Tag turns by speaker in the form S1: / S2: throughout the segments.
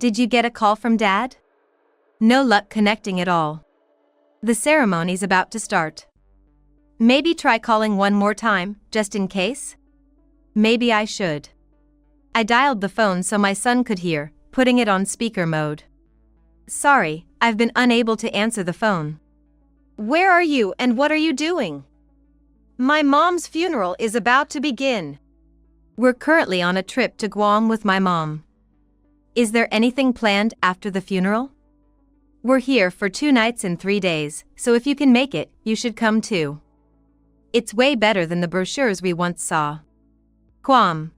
S1: Did you get a call from Dad? No luck connecting at all. The ceremony's about to start. Maybe try calling one more time, just in case? Maybe I should. I dialed the phone so my son could hear, putting it on speaker mode. Sorry, I've been unable to answer the phone. Where are you and what are you doing? My mom's funeral is about to begin. We're currently on a trip to Guam with my mom. Is there anything planned after the funeral? We're here for 2 nights and 3 days, so if you can make it, you should come too. It's way better than the brochures we once saw. Guam.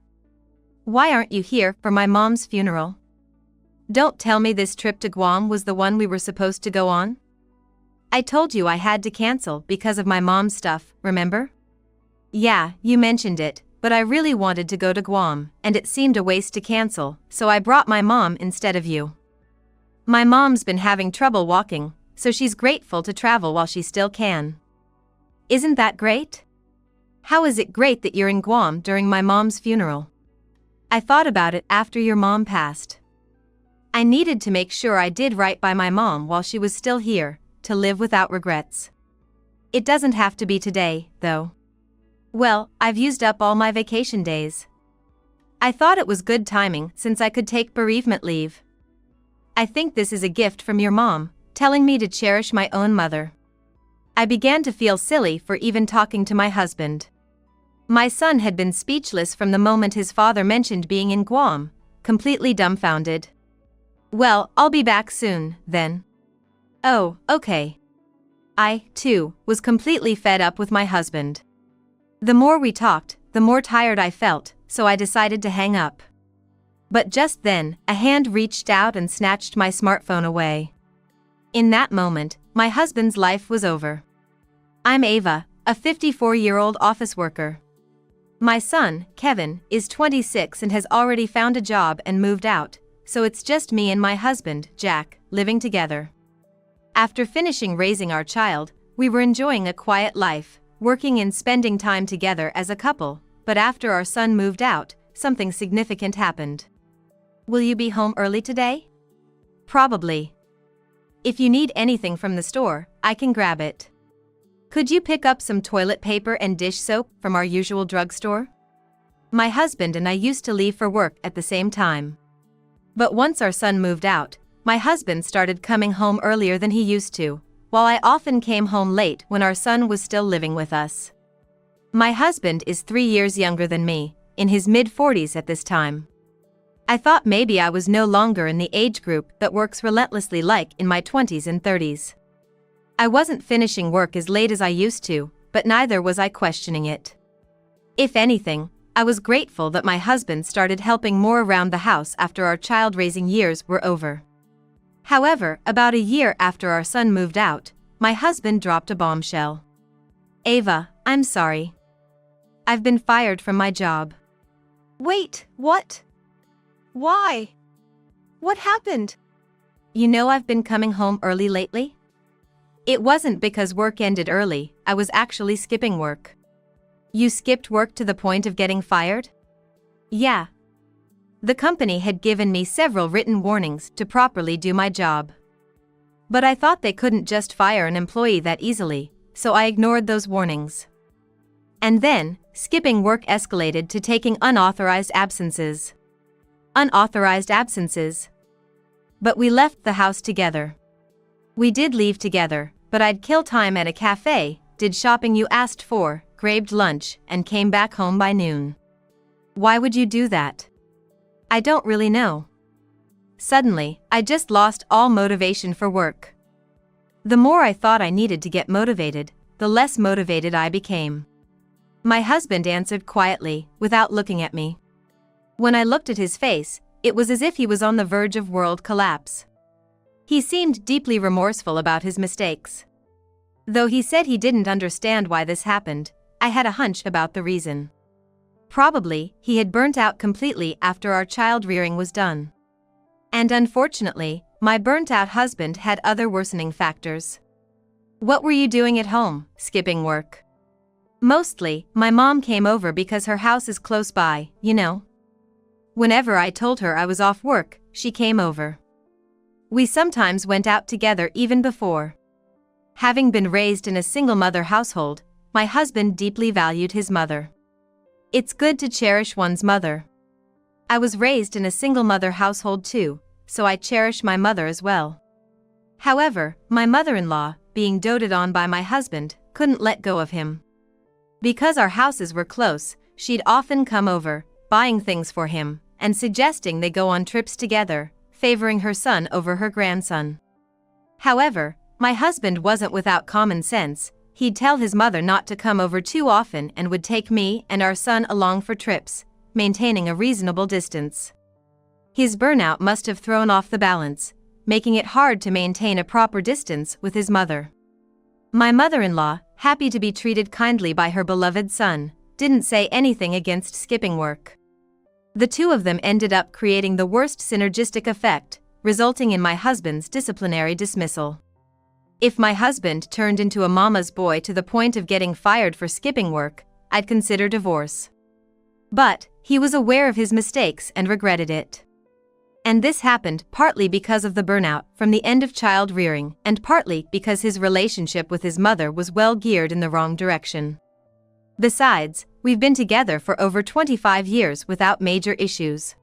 S1: Why aren't you here for my mom's funeral? Don't tell me this trip to Guam was the one we were supposed to go on? I told you I had to cancel because of my mom's stuff, remember? Yeah, you mentioned it, but I really wanted to go to Guam, and it seemed a waste to cancel, so I brought my mom instead of you. My mom's been having trouble walking, so she's grateful to travel while she still can. Isn't that great? How is it great that you're in Guam during my mom's funeral? I thought about it after your mom passed. I needed to make sure I did right by my mom while she was still here, to live without regrets. It doesn't have to be today, though. Well, I've used up all my vacation days. I thought it was good timing since I could take bereavement leave. I think this is a gift from your mom, telling me to cherish my own mother. I began to feel silly for even talking to my husband. My son had been speechless from the moment his father mentioned being in Guam, completely dumbfounded. Well, I'll be back soon, then. Oh, okay. I, too, was completely fed up with my husband. The more we talked, the more tired I felt, so I decided to hang up. But just then, a hand reached out and snatched my smartphone away. In that moment, my husband's life was over. I'm Ava, a 54-year-old office worker. My son, Kevin, is 26 and has already found a job and moved out, so it's just me and my husband, Jack, living together. After finishing raising our child, we were enjoying a quiet life, working and spending time together as a couple, but after our son moved out, something significant happened. Will you be home early today? Probably. If you need anything from the store, I can grab it. Could you pick up some toilet paper and dish soap from our usual drugstore? My husband and I used to leave for work at the same time. But once our son moved out, my husband started coming home earlier than he used to, while I often came home late when our son was still living with us. My husband is 3 years younger than me, in his mid-40s at this time. I thought maybe I was no longer in the age group that works relentlessly like in my 20s and 30s. I wasn't finishing work as late as I used to, but neither was I questioning it. If anything, I was grateful that my husband started helping more around the house after our child-raising years were over. However, about a year after our son moved out, my husband dropped a bombshell. Ava, I'm sorry. I've been fired from my job.
S2: Wait, what? Why? What happened?
S1: You know I've been coming home early lately? It wasn't because work ended early, I was actually skipping work. You skipped work to the point of getting fired? Yeah. The company had given me several written warnings to properly do my job. But I thought they couldn't just fire an employee that easily, so I ignored those warnings. And then, skipping work escalated to taking unauthorized absences. Unauthorized absences. But we left the house together. We did leave together, but I'd kill time at a cafe, did shopping you asked for, grabbed lunch, and came back home by noon. Why would you do that? I don't really know. Suddenly, I just lost all motivation for work. The more I thought I needed to get motivated, the less motivated I became. My husband answered quietly, without looking at me. When I looked at his face, it was as if he was on the verge of world collapse. He seemed deeply remorseful about his mistakes. Though he said he didn't understand why this happened, I had a hunch about the reason. Probably, he had burnt out completely after our child rearing was done. And unfortunately, my burnt-out husband had other worsening factors. What were you doing at home, skipping work? Mostly, my mom came over because her house is close by, you know. Whenever I told her I was off work, she came over. We sometimes went out together even before. Having been raised in a single-mother household, my husband deeply valued his mother. It's good to cherish one's mother. I was raised in a single-mother household too, so I cherish my mother as well. However, my mother-in-law, being doted on by my husband, couldn't let go of him. Because our houses were close, she'd often come over, buying things for him, and suggesting they go on trips together, favoring her son over her grandson. However, my husband wasn't without common sense. He'd tell his mother not to come over too often and would take me and our son along for trips, maintaining a reasonable distance. His burnout must have thrown off the balance, making it hard to maintain a proper distance with his mother. My mother-in-law, happy to be treated kindly by her beloved son, didn't say anything against skipping work. The two of them ended up creating the worst synergistic effect, resulting in my husband's disciplinary dismissal. If my husband turned into a mama's boy to the point of getting fired for skipping work, I'd consider divorce. But he was aware of his mistakes and regretted it. And this happened partly because of the burnout from the end of child rearing and partly because his relationship with his mother was well geared in the wrong direction. Besides, we've been together for over 25 years without major issues.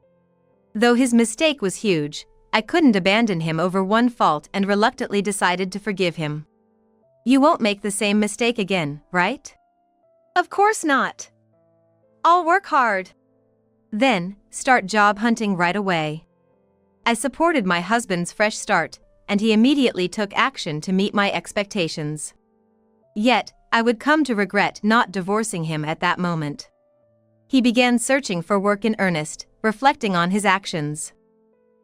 S1: Though his mistake was huge, I couldn't abandon him over one fault and reluctantly decided to forgive him. You won't make the same mistake again, right?
S2: Of course not. I'll work hard.
S1: Then, start job hunting right away. I supported my husband's fresh start, and he immediately took action to meet my expectations. Yet, I would come to regret not divorcing him at that moment. He began searching for work in earnest, reflecting on his actions.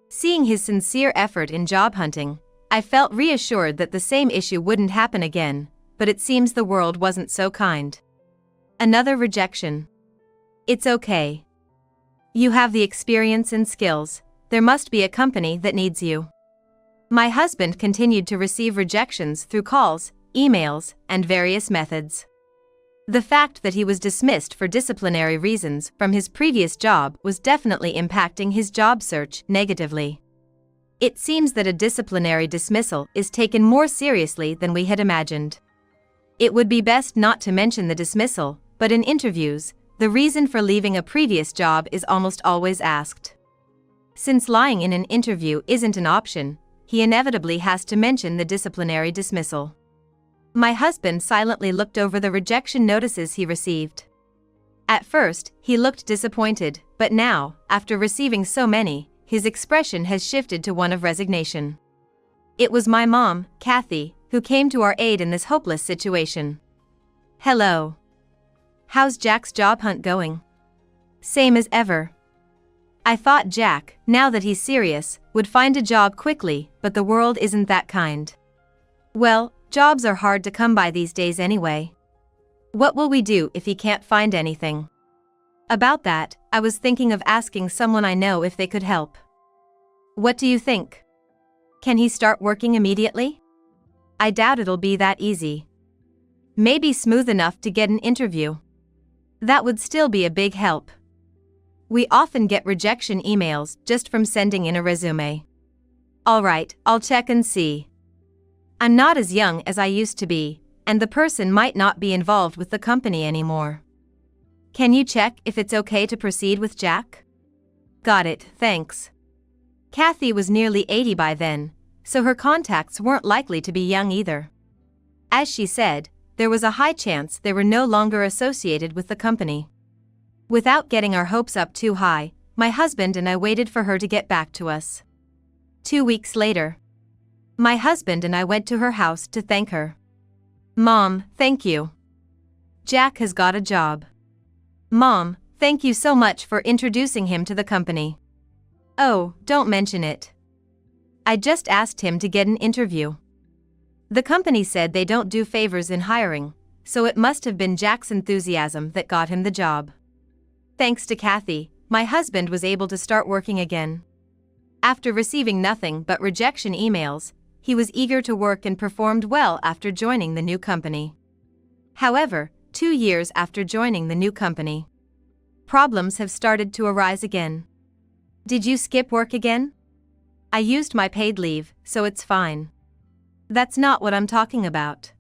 S1: Seeing his sincere effort in job hunting, I felt reassured that the same issue wouldn't happen again, but it seems the world wasn't so kind. Another rejection. It's okay. You have the experience and skills, there must be a company that needs you. My husband continued to receive rejections through calls, emails, and various methods. The fact that he was dismissed for disciplinary reasons from his previous job was definitely impacting his job search negatively. It seems that a disciplinary dismissal is taken more seriously than we had imagined. It would be best not to mention the dismissal, but in interviews, the reason for leaving a previous job is almost always asked. Since lying in an interview isn't an option, he inevitably has to mention the disciplinary dismissal. My husband silently looked over the rejection notices he received. At first, he looked disappointed, but now, after receiving so many, his expression has shifted to one of resignation. It was my mom, Kathy, who came to our aid in this hopeless situation. Hello. How's Jack's job hunt going? Same as ever. I thought Jack, now that he's serious, would find a job quickly, but the world isn't that kind. Well, jobs are hard to come by these days anyway. What will we do if he can't find anything? About that, I was thinking of asking someone I know if they could help. What do you think? Can he start working immediately? I doubt it'll be that easy. Maybe smooth enough to get an interview. That would still be a big help. We often get rejection emails just from sending in a resume. Alright, I'll check and see. I'm not as young as I used to be, and the person might not be involved with the company anymore. Can you check if it's okay to proceed with Jack? Got it, thanks. Kathy was nearly 80 by then, so her contacts weren't likely to be young either. As she said, there was a high chance they were no longer associated with the company. Without getting our hopes up too high, my husband and I waited for her to get back to us. 2 weeks later, my husband and I went to her house to thank her. Mom, thank you. Jack has got a job. Mom, thank you so much for introducing him to the company. Oh, don't mention it. I just asked him to get an interview. The company said they don't do favors in hiring, so it must have been Jack's enthusiasm that got him the job. Thanks to Kathy, my husband was able to start working again. After receiving nothing but rejection emails, he was eager to work and performed well after joining the new company. However, 2 years after joining the new company, problems have started to arise again. Did you skip work again? I used my paid leave, so it's fine. That's not what I'm talking about.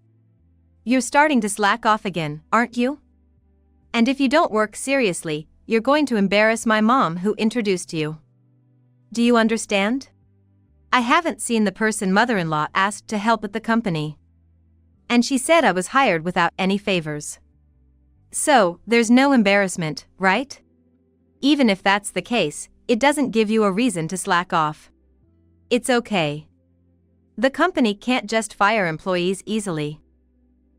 S1: You're starting to slack off again, aren't you? And if you don't work seriously, you're going to embarrass my mom who introduced you. Do you understand? I haven't seen the person mother-in-law asked to help at the company. And she said I was hired without any favors. So, there's no embarrassment, right? Even if that's the case, it doesn't give you a reason to slack off. It's okay. The company can't just fire employees easily.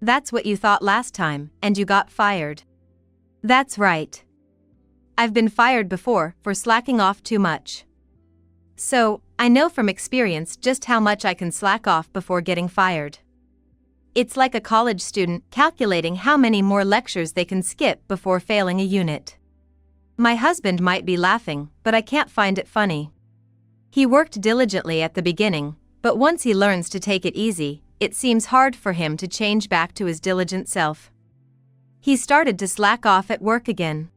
S1: That's what you thought last time, and you got fired. That's right. I've been fired before for slacking off too much. So, I know from experience just how much I can slack off before getting fired. It's like a college student calculating how many more lectures they can skip before failing a unit. My husband might be laughing, but I can't find it funny. He worked diligently at the beginning, but once he learns to take it easy, it seems hard for him to change back to his diligent self. He started to slack off at work again.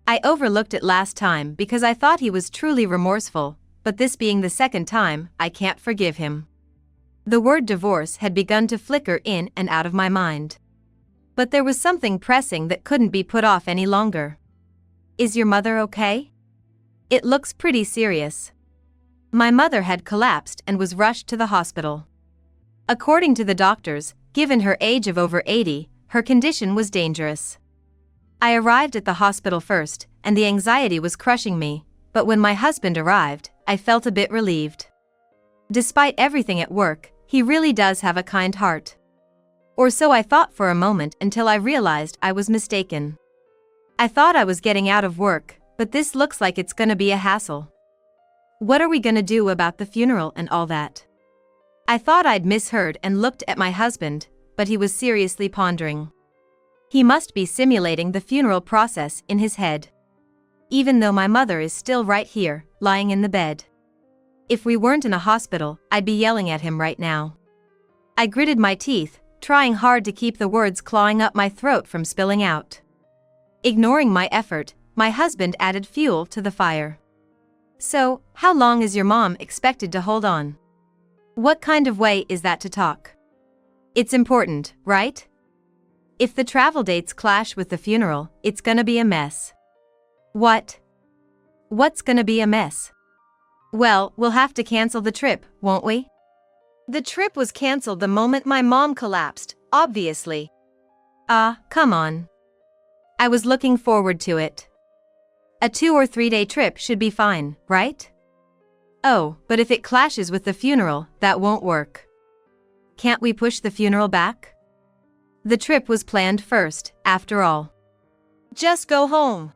S1: I overlooked it last time because I thought he was truly remorseful, but this being the second time, I can't forgive him. The word divorce had begun to flicker in and out of my mind. But there was something pressing that couldn't be put off any longer. Is your mother okay? It looks pretty serious. My mother had collapsed and was rushed to the hospital. According to the doctors, given her age of over 80, her condition was dangerous. I arrived at the hospital first, and the anxiety was crushing me, but when my husband arrived, I felt a bit relieved. Despite everything at work, he really does have a kind heart. Or so I thought for a moment until I realized I was mistaken. I thought I was getting out of work, but this looks like it's gonna be a hassle. What are we gonna do about the funeral and all that? I thought I'd misheard and looked at my husband, but he was seriously pondering. He must be simulating the funeral process in his head. Even though my mother is still right here, lying in the bed. If we weren't in a hospital, I'd be yelling at him right now. I gritted my teeth, trying hard to keep the words clawing up my throat from spilling out. Ignoring my effort, my husband added fuel to the fire. So, how long is your mom expected to hold on? What kind of way is that to talk? It's important, right? If the travel dates clash with the funeral, it's gonna be a mess. What? What's gonna be a mess? Well, we'll have to cancel the trip, won't we?
S2: The trip was canceled the moment my mom collapsed, obviously.
S1: Come on. I was looking forward to it. A 2 or 3 day trip should be fine, right? Oh, but if it clashes with the funeral, that won't work. Can't we push the funeral back? The trip was planned first, after all.
S2: Just go home.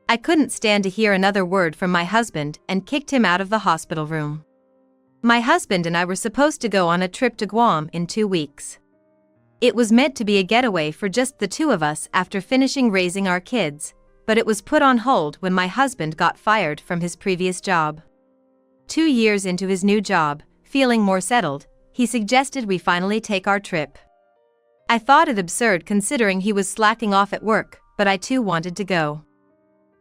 S1: I couldn't stand to hear another word from my husband and kicked him out of the hospital room. My husband and I were supposed to go on a trip to Guam in 2 weeks. It was meant to be a getaway for just the two of us after finishing raising our kids, but it was put on hold when my husband got fired from his previous job. 2 years into his new job, feeling more settled, he suggested we finally take our trip. I thought it absurd considering he was slacking off at work, but I too wanted to go.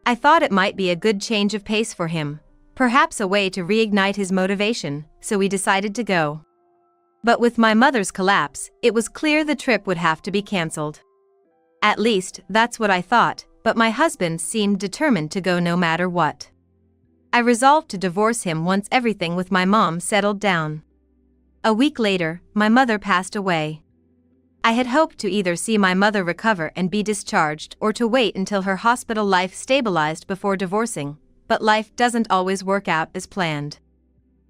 S1: I thought it might be a good change of pace for him, perhaps a way to reignite his motivation, so we decided to go. But with my mother's collapse, it was clear the trip would have to be cancelled. At least, that's what I thought, but my husband seemed determined to go no matter what. I resolved to divorce him once everything with my mom settled down. A week later, my mother passed away. I had hoped to either see my mother recover and be discharged or to wait until her hospital life stabilized before divorcing, but life doesn't always work out as planned.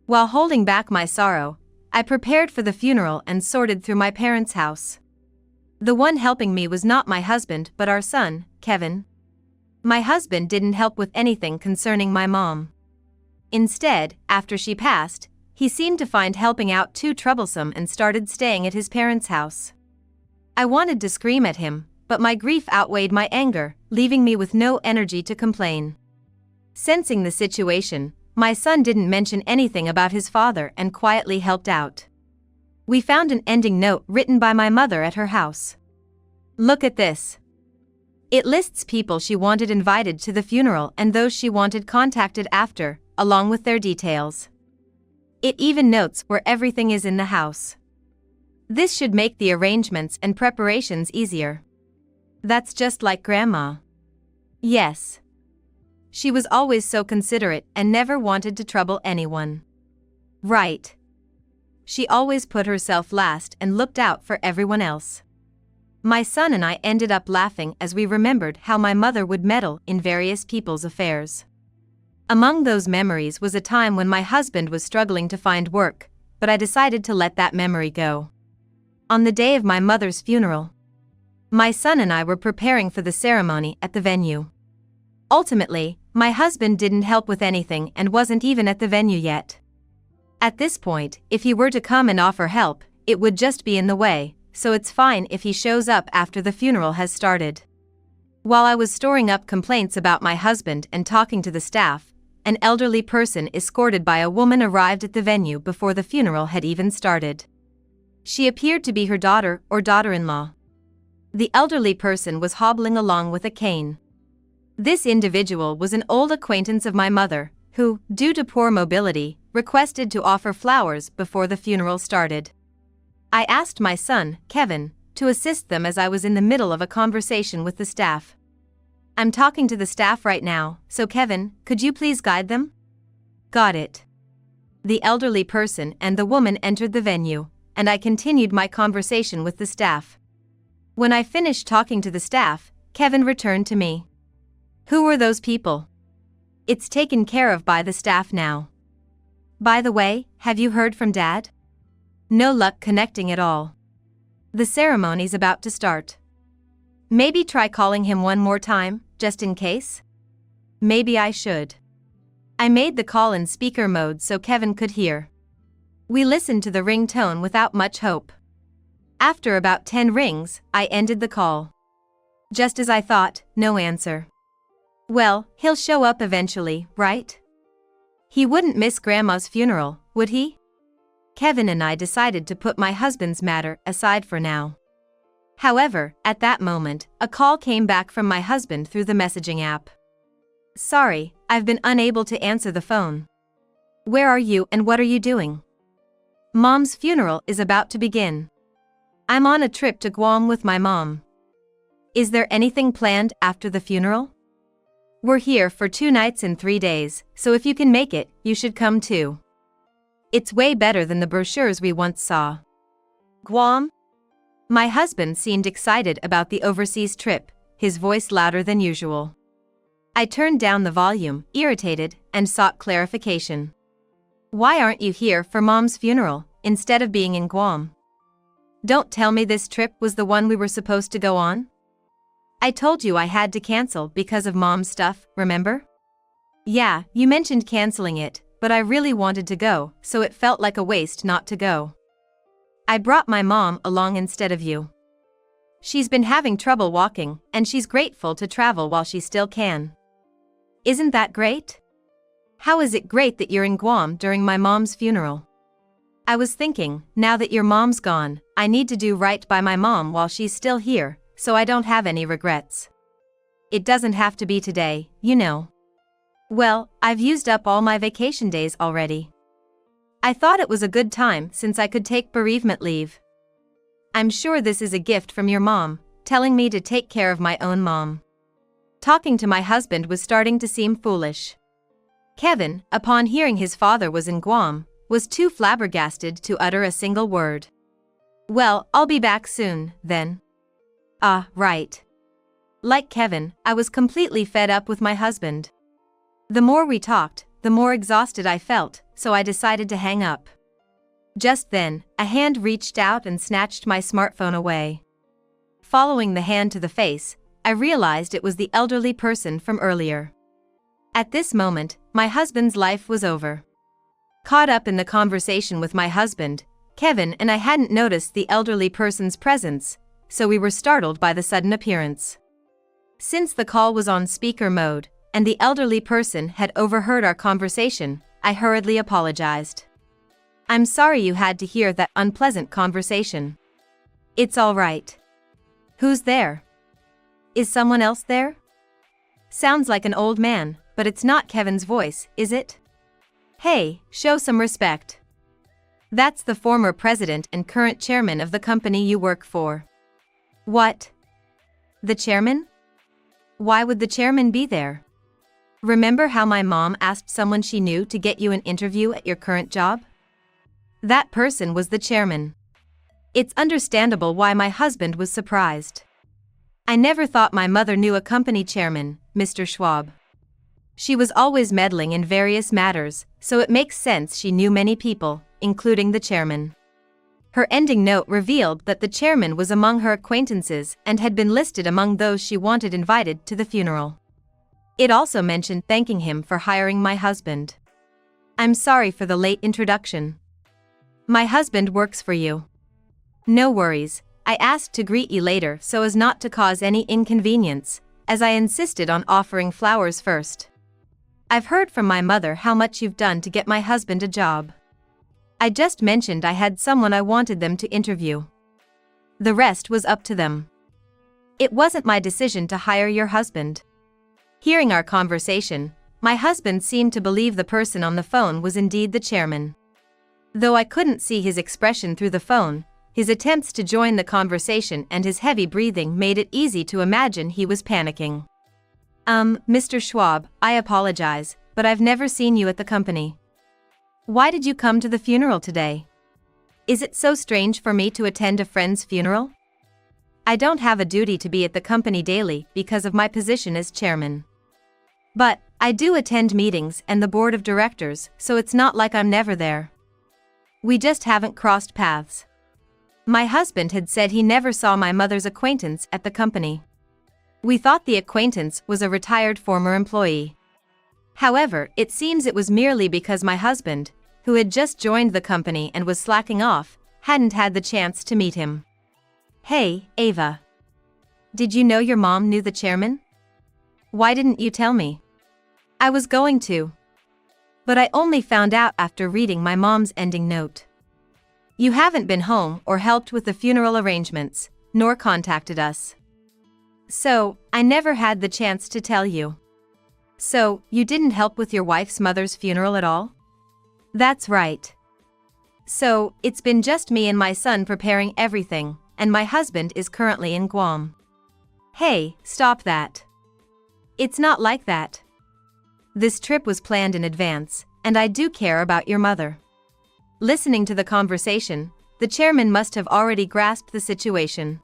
S1: While holding back my sorrow, I prepared for the funeral and sorted through my parents' house. The one helping me was not my husband but our son, Kevin. My husband didn't help with anything concerning my mom. Instead, after she passed, he seemed to find helping out too troublesome and started staying at his parents' house. I wanted to scream at him, but my grief outweighed my anger, leaving me with no energy to complain. Sensing the situation, my son didn't mention anything about his father and quietly helped out. We found an ending note written by my mother at her house. Look at this. It lists people she wanted invited to the funeral and those she wanted contacted after, along with their details. It even notes where everything is in the house. This should make the arrangements and preparations easier. That's just like Grandma. Yes. She was always so considerate and never wanted to trouble anyone. Right. She always put herself last and looked out for everyone else. My son and I ended up laughing as we remembered how my mother would meddle in various people's affairs. Among those memories was a time when my husband was struggling to find work, but I decided to let that memory go. On the day of my mother's funeral, my son and I were preparing for the ceremony at the venue. Ultimately, my husband didn't help with anything and wasn't even at the venue yet. At this point, if he were to come and offer help, it would just be in the way, so it's fine if he shows up after the funeral has started. While I was storing up complaints about my husband and talking to the staff, an elderly person escorted by a woman arrived at the venue before the funeral had even started. She appeared to be her daughter or daughter-in-law. The elderly person was hobbling along with a cane. This individual was an old acquaintance of my mother, who, due to poor mobility, requested to offer flowers before the funeral started. I asked my son, Kevin, to assist them as I was in the middle of a conversation with the staff. I'm talking to the staff right now, so Kevin, could you please guide them? Got it. The elderly person and the woman entered the venue, and I continued my conversation with the staff. When I finished talking to the staff, Kevin returned to me. Who were those people? It's taken care of by the staff now. By the way, have you heard from Dad? No luck connecting at all. The ceremony's about to start. Maybe try calling him one more time, just in case? Maybe I should. I made the call in speaker mode so Kevin could hear. We listened to the ringtone without much hope. After about 10 rings, I ended the call. Just as I thought, no answer. Well, he'll show up eventually, right? He wouldn't miss Grandma's funeral, would he? Kevin and I decided to put my husband's matter aside for now. However, at that moment, a call came back from my husband through the messaging app. Sorry, I've been unable to answer the phone. Where are you and what are you doing? Mom's funeral is about to begin. I'm on a trip to Guam with my mom. Is there anything planned after the funeral? We're here for 2 nights and 3 days, so if you can make it, you should come too. It's way better than the brochures we once saw. Guam? My husband seemed excited about the overseas trip, his voice louder than usual. I turned down the volume, irritated, and sought clarification. Why aren't you here for Mom's funeral, instead of being in Guam? Don't tell me this trip was the one we were supposed to go on? I told you I had to cancel because of Mom's stuff, remember? Yeah, you mentioned canceling it, but I really wanted to go, so it felt like a waste not to go. I brought my mom along instead of you. She's been having trouble walking, and she's grateful to travel while she still can. Isn't that great? How is it great that you're in Guam during my mom's funeral? I was thinking, now that your mom's gone, I need to do right by my mom while she's still here, so I don't have any regrets. It doesn't have to be today, you know. Well, I've used up all my vacation days already. I thought it was a good time since I could take bereavement leave. I'm sure this is a gift from your mom, telling me to take care of my own mom. Talking to my husband was starting to seem foolish. Kevin, upon hearing his father was in Guam, was too flabbergasted to utter a single word. Well, I'll be back soon, then. Ah, right. Like Kevin, I was completely fed up with my husband. The more we talked, the more exhausted I felt, so I decided to hang up. Just then, a hand reached out and snatched my smartphone away. Following the hand to the face, I realized it was the elderly person from earlier. At this moment, my husband's life was over. Caught up in the conversation with my husband, Kevin and I hadn't noticed the elderly person's presence, so we were startled by the sudden appearance. Since the call was on speaker mode, and the elderly person had overheard our conversation, I hurriedly apologized. I'm sorry you had to hear that unpleasant conversation. It's all right. Who's there? Is someone else there? Sounds like an old man, but it's not Kevin's voice, is it? Hey, show some respect. That's the former president and current chairman of the company you work for. What? The chairman? Why would the chairman be there? Remember how my mom asked someone she knew to get you an interview at your current job? That person was the chairman. It's understandable why my husband was surprised. I never thought my mother knew a company chairman, Mr. Schwab. She was always meddling in various matters, so it makes sense she knew many people, including the chairman. Her ending note revealed that the chairman was among her acquaintances and had been listed among those she wanted invited to the funeral. It also mentioned thanking him for hiring my husband. I'm sorry for the late introduction. My husband works for you. No worries, I asked to greet you later so as not to cause any inconvenience, as I insisted on offering flowers first. I've heard from my mother how much you've done to get my husband a job. I just mentioned I had someone I wanted them to interview. The rest was up to them. It wasn't my decision to hire your husband. Hearing our conversation, my husband seemed to believe the person on the phone was indeed the chairman. Though I couldn't see his expression through the phone, his attempts to join the conversation and his heavy breathing made it easy to imagine he was panicking. Mr. Schwab, I apologize, but I've never seen you at the company. Why did you come to the funeral today? Is it so strange for me to attend a friend's funeral? I don't have a duty to be at the company daily because of my position as chairman. But I do attend meetings and the board of directors, so it's not like I'm never there. We just haven't crossed paths. My husband had said he never saw my mother's acquaintance at the company. We thought the acquaintance was a retired former employee. However, it seems it was merely because my husband, who had just joined the company and was slacking off, hadn't had the chance to meet him. Hey, Ava. Did you know your mom knew the chairman? Why didn't you tell me? I was going to. But I only found out after reading my mom's ending note. You haven't been home or helped with the funeral arrangements, nor contacted us. So, I never had the chance to tell you. So, you didn't help with your wife's mother's funeral at all? That's right. So, it's been just me and my son preparing everything, and my husband is currently in Guam. Hey, stop that. It's not like that. This trip was planned in advance, and I do care about your mother. Listening to the conversation, the chairman must have already grasped the situation.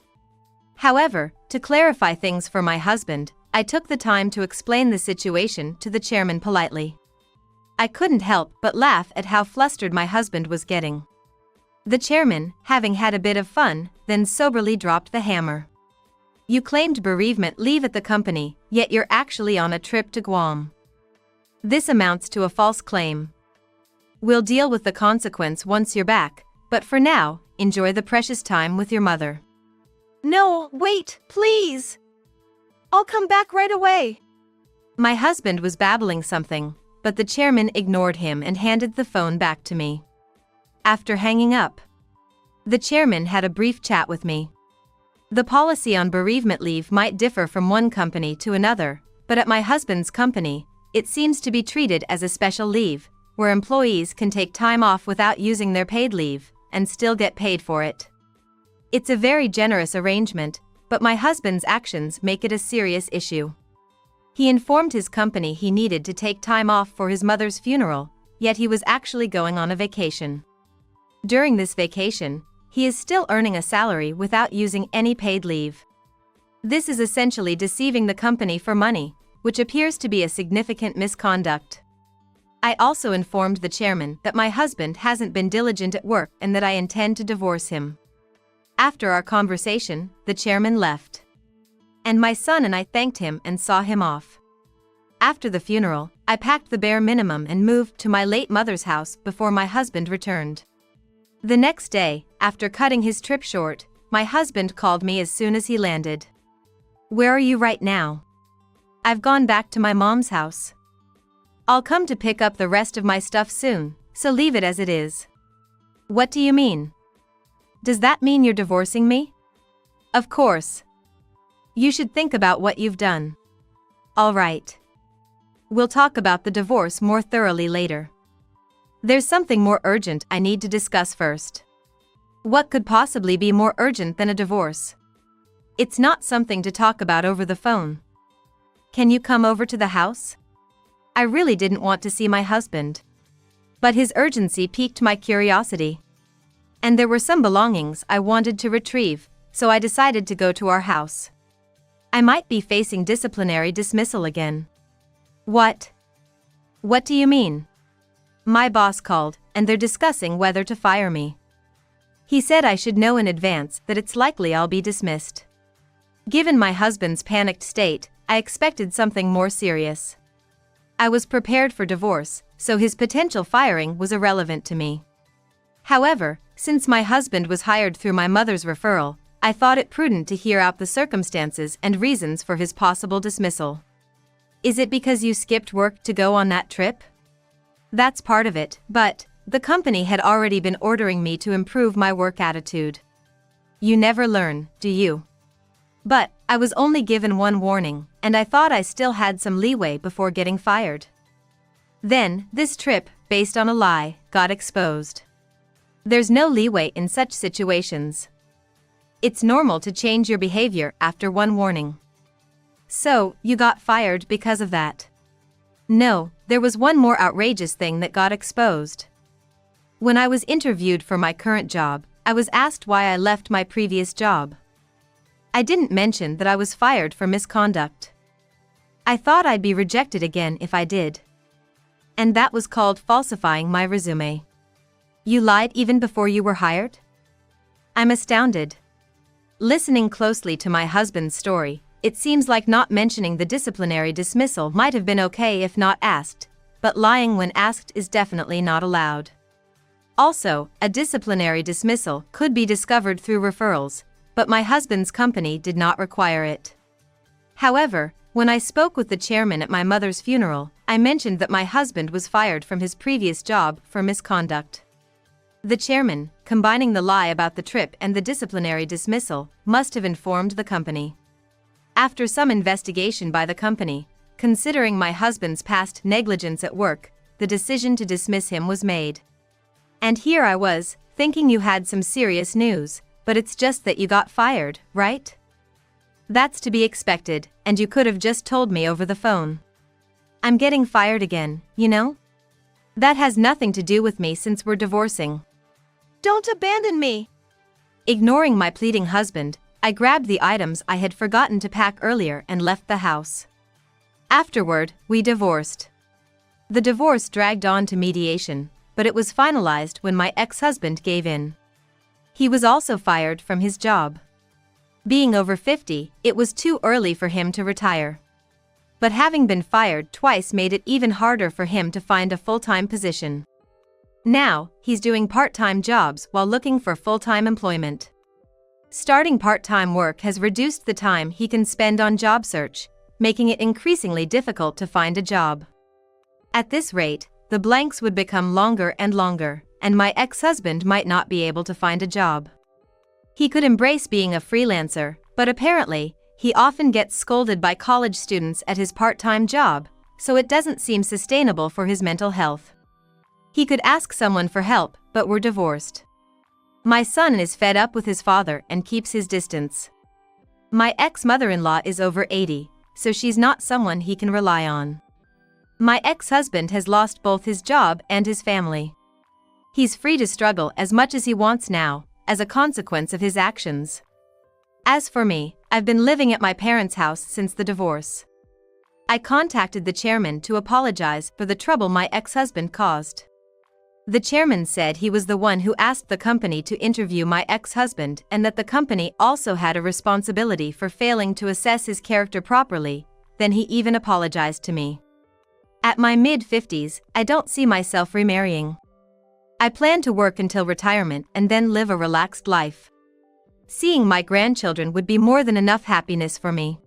S1: However, to clarify things for my husband, I took the time to explain the situation to the chairman politely. I couldn't help but laugh at how flustered my husband was getting. The chairman, having had a bit of fun, then soberly dropped the hammer. You claimed bereavement leave at the company, yet you're actually on a trip to Guam. This amounts to a false claim. We'll deal with the consequence once you're back, but for now, enjoy the precious time with your mother.
S2: No, wait, please. I'll come back right away.
S1: My husband was babbling something, but the chairman ignored him and handed the phone back to me. After hanging up, the chairman had a brief chat with me. The policy on bereavement leave might differ from one company to another, but at my husband's company, it seems to be treated as a special leave, where employees can take time off without using their paid leave, and still get paid for it. It's a very generous arrangement, but my husband's actions make it a serious issue. He informed his company he needed to take time off for his mother's funeral, yet he was actually going on a vacation. During this vacation, he is still earning a salary without using any paid leave. This is essentially deceiving the company for money, which appears to be a significant misconduct. I also informed the chairman that my husband hasn't been diligent at work and that I intend to divorce him. After our conversation, the chairman left. And my son and I thanked him and saw him off. After the funeral, I packed the bare minimum and moved to my late mother's house before my husband returned. The next day, after cutting his trip short, my husband called me as soon as he landed. Where are you right now? I've gone back to my mom's house. I'll come to pick up the rest of my stuff soon, so leave it as it is. What do you mean? Does that mean you're divorcing me? Of course. You should think about what you've done. All right. We'll talk about the divorce more thoroughly later. There's something more urgent I need to discuss first. What could possibly be more urgent than a divorce? It's not something to talk about over the phone. Can you come over to the house? I really didn't want to see my husband. But his urgency piqued my curiosity. And there were some belongings I wanted to retrieve, so I decided to go to our house. I might be facing disciplinary dismissal again. What? What do you mean? My boss called, and they're discussing whether to fire me. He said I should know in advance that it's likely I'll be dismissed. Given my husband's panicked state, I expected something more serious. I was prepared for divorce, so his potential firing was irrelevant to me. However, since my husband was hired through my mother's referral, I thought it prudent to hear out the circumstances and reasons for his possible dismissal. Is it because you skipped work to go on that trip? That's part of it, but the company had already been ordering me to improve my work attitude. You never learn, do you? But I was only given one warning, and I thought I still had some leeway before getting fired. Then, this trip, based on a lie, got exposed. There's no leeway in such situations. It's normal to change your behavior after one warning. So, you got fired because of that? No, there was one more outrageous thing that got exposed. When I was interviewed for my current job, I was asked why I left my previous job. I didn't mention that I was fired for misconduct. I thought I'd be rejected again if I did. And that was called falsifying my resume. You lied even before you were hired? I'm astounded. Listening closely to my husband's story, it seems like not mentioning the disciplinary dismissal might have been okay if not asked, but lying when asked is definitely not allowed. Also, a disciplinary dismissal could be discovered through referrals, but my husband's company did not require it. However, when I spoke with the chairman at my mother's funeral, I mentioned that my husband was fired from his previous job for misconduct. The chairman, combining the lie about the trip and the disciplinary dismissal, must have informed the company. After some investigation by the company, considering my husband's past negligence at work, the decision to dismiss him was made. And here I was, thinking you had some serious news, but it's just that you got fired, right? That's to be expected, and you could have just told me over the phone. I'm getting fired again, you know? That has nothing to do with me since we're divorcing.
S2: Don't abandon me!
S1: Ignoring my pleading husband, I grabbed the items I had forgotten to pack earlier and left the house. Afterward, we divorced. The divorce dragged on to mediation, but it was finalized when my ex-husband gave in. He was also fired from his job. Being over 50, it was too early for him to retire. But having been fired twice made it even harder for him to find a full-time position. Now, he's doing part-time jobs while looking for full-time employment. Starting part-time work has reduced the time he can spend on job search, making it increasingly difficult to find a job. At this rate, the blanks would become longer and longer, and my ex-husband might not be able to find a job. He could embrace being a freelancer, but apparently, he often gets scolded by college students at his part-time job, so it doesn't seem sustainable for his mental health. He could ask someone for help, but we're divorced. My son is fed up with his father and keeps his distance. My ex-mother-in-law is over 80, so she's not someone he can rely on. My ex-husband has lost both his job and his family. He's free to struggle as much as he wants now, as a consequence of his actions. As for me, I've been living at my parents' house since the divorce. I contacted the chairman to apologize for the trouble my ex-husband caused. The chairman said he was the one who asked the company to interview my ex-husband and that the company also had a responsibility for failing to assess his character properly, then he even apologized to me. At my mid-50s, I don't see myself remarrying. I plan to work until retirement and then live a relaxed life. Seeing my grandchildren would be more than enough happiness for me.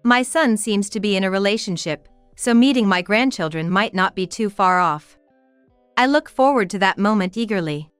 S1: My son seems to be in a relationship, so meeting my grandchildren might not be too far off. I look forward to that moment eagerly.